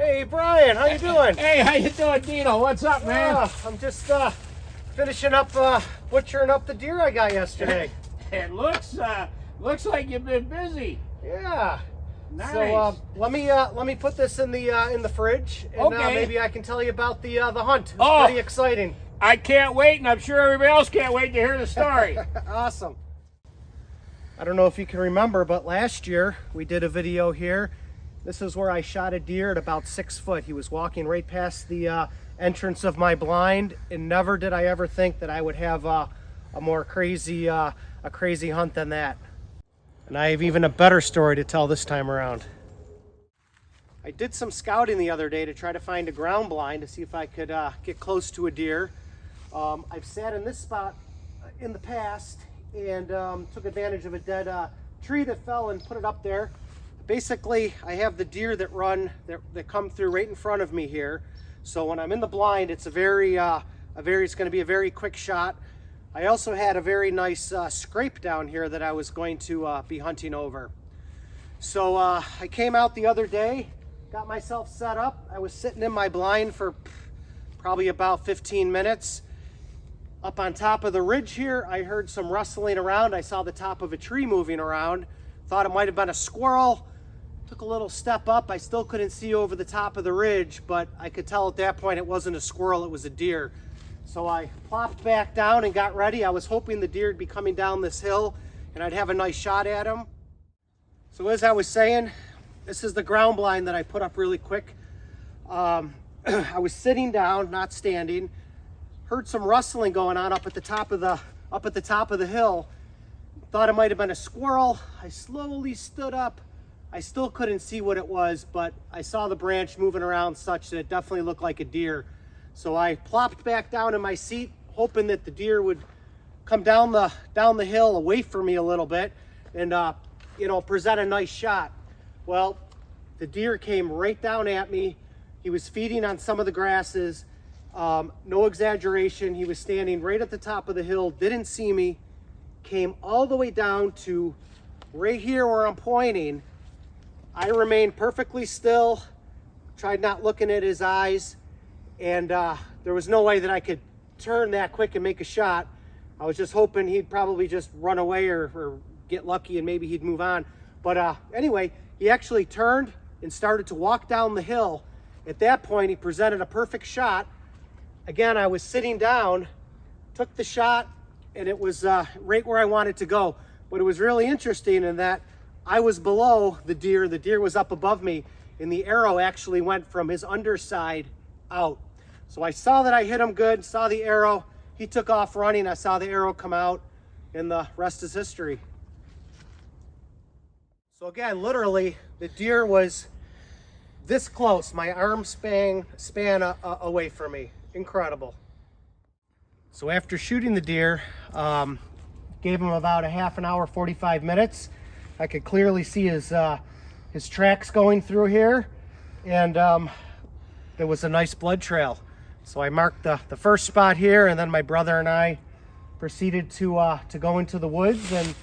Hey Brian, how you doing? Hey, how you doing, Dino? What's up, man? I'm just finishing up butchering up the deer I got yesterday. It looks like you've been busy. Yeah. Nice. So let me put this in the fridge, and Okay. maybe I can tell you about the hunt. It's Oh. pretty exciting. I can't wait, and I'm sure everybody else can't wait to hear the story. Awesome. I don't know if you can remember, but last year we did a video here. This is where I shot a deer at about 6 foot. He was walking right past the entrance of my blind, and never did I ever think that I would have a more crazy hunt than that. And I have even a better story to tell this time around. I did some scouting the other day to try to find a ground blind to see if I could get close to a deer. I've sat in this spot in the past and took advantage of a dead tree that fell and put it up there. Basically, I have the deer that come through right in front of me here. So when I'm in the blind, it's it's going to be a very quick shot. I also had a very nice scrape down here that I was going to be hunting over. So I came out the other day, got myself set up. I was sitting in my blind for probably about 15 minutes. Up on top of the ridge here, I heard some rustling around. I saw the top of a tree moving around. Thought it might have been a squirrel. Took a little step up. I still couldn't see over the top of the ridge, but I could tell at that point it wasn't a squirrel, it was a deer. So I plopped back down and got ready. I was hoping the deer would be coming down this hill and I'd have a nice shot at him. So as I was saying, this is the ground blind that I put up really quick. I was sitting down, not standing. Heard some rustling going on up at the top of the hill. Thought it might have been a squirrel. I slowly stood up. I still couldn't see what it was, but I saw the branch moving around such that it definitely looked like a deer. So I plopped back down in my seat, hoping that the deer would come down the hill away from me a little bit and present a nice shot. Well, the deer came right down at me. He was feeding on some of the grasses. No exaggeration. He was standing right at the top of the hill, didn't see me, came all the way down to right here where I'm pointing. I remained perfectly still, tried not looking at his eyes, and there was no way that I could turn that quick and make a shot. I was just hoping he'd probably just run away or get lucky and maybe he'd move on. But anyway, he actually turned and started to walk down the hill. At that point, he presented a perfect shot. Again, I was sitting down, took the shot, and it was right where I wanted to go. But it was really interesting in that I was below the deer was up above me, and the arrow actually went from his underside out. So I saw that I hit him good, saw the arrow, he took off running, I saw the arrow come out, and the rest is history. So again, literally, the deer was this close, my arm span away from me. Incredible. So after shooting the deer, gave him about a half an hour, 45 minutes. I could clearly see his tracks going through here, and there was a nice blood trail. So I marked the first spot here, and then my brother and I proceeded to go into the woods, and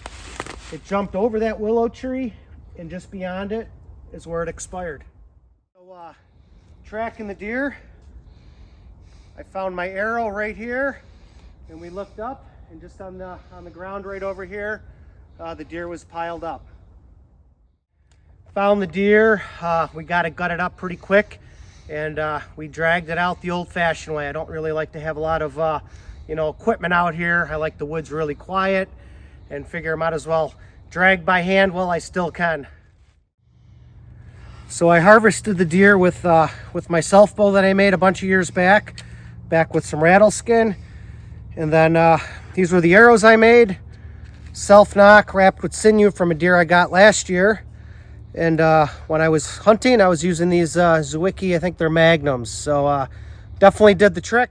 it jumped over that willow tree, and just beyond it is where it expired. So tracking the deer, I found my arrow right here, and we looked up, and just on the ground right over here, the deer was piled up. Found the deer, we got it gutted up pretty quick, and we dragged it out the old-fashioned way. I don't really like to have a lot of equipment out here. I like the woods really quiet, and figure I might as well drag by hand while I still can. So I harvested the deer with my self bow that I made a bunch of years back with some rattleskin, and then these were the arrows I made. Self-nock wrapped with sinew from a deer I got last year. And when I was hunting, I was using these Zwickey, I think they're Magnums. So definitely did the trick.